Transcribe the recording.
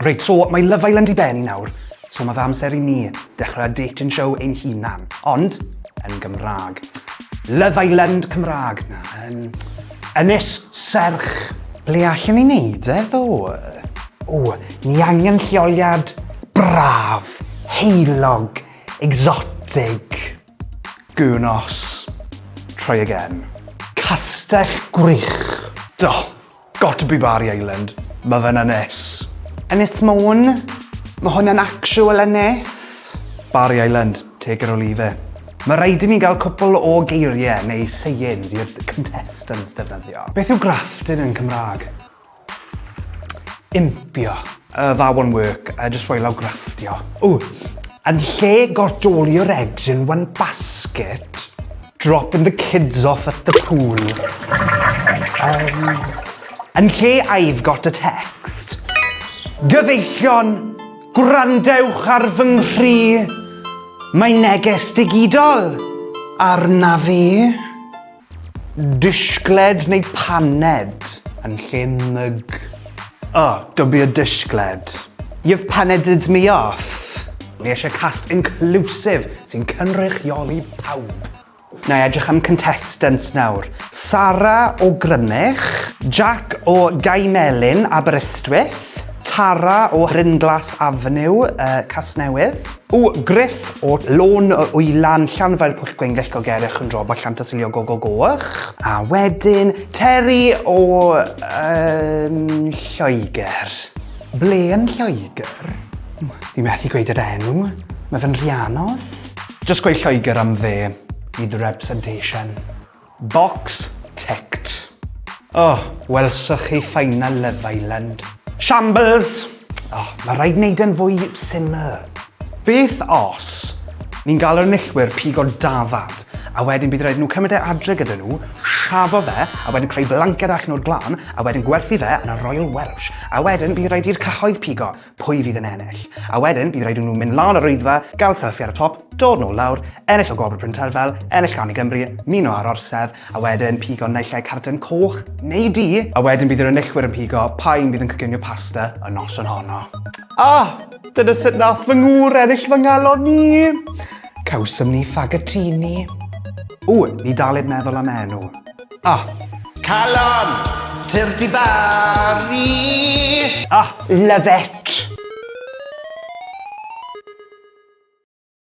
Reit, so mae Love Island I benni nawr. So mae fe amser I ni dechrau dating show ein hunan, ond yn Gymraeg. Love Island Cymraeg. Ynys, serch. Ble allan ni neud ddo? Ni angen lleoliad braf, heilog, exotic. Gwnos. Try again. Castell gwych. Got to be Barry Island. Mae fe'n Ynys. Ynys Môn? Mae hwn yn actual Ynys? Barry Island, take it or leave it. Mae rhaid I ni gael cwpl o geiriau neu sayings i'r contestants defnyddio. Beth yw grafting yn Cymraeg? Impio. That won't work. Just rhoi lawr graftio. Yn lle godolio'r eggs in one basket, dropping the kids off at the pool. Yn lle I've got a text. Gyfeillion, gwrandewch ar fy nghri. Mae neges digidol arna fi. Disgled neu paned yn lle mug. Don't be a disgled. You've paneded me off. Ni eisiau cast inclusive sy'n cynrychioli pawb. Na I edrych am contestants nawr. Sara o Grymych, Jack o Gai Melin, Aberystwyth, Tara o Rhinglas Avenue, Casnewydd. Griff o Lôn Wylan, Llanfair Pwll Gweingell Gogerich yn drobo Llantysilio Gogogoch. A wedyn, Terry o Lloegr. Ble yn Lloegr? Fi methu gweud yr enw. Mae fe'n Rhianodd. Just gweud Lloegr am fe. I the representation. Box ticked. Welswch chi final Love Island. Shambles! Mae rhaid wneud yn fwy syml. Beth os ni'n gael yr enillwyr pigo dafad, a wedyn bydd rhaid nhw cymryd adre gyda nhw, siafo fe, a wedyn creu blanced allan o'r glan, a wedyn gwerthu fe yn y Royal Welsh. A wedyn bydd rhaid i'r cyhoedd pigo pwy fydd yn ennill. A wedyn bydd rhaid nhw mynd lan yr wyddfa, gael selfie ar y top, dod nôl lawr, ennill o gobr Bryn Terfel, ennill gan I Gymru, muno ar orsedd, a wedyn pigo naill ai carten coch neu di, a wedyn bydd yr enillwyr yn pigo pa un bydd yn coginio pasta y noson honno. Dyna sut nath fy ngŵr ennill fy ngalon ni. Cawsym ni Fagatini. Ni daled meddwl am enw. Calon, Tirti Bari. Lyfet.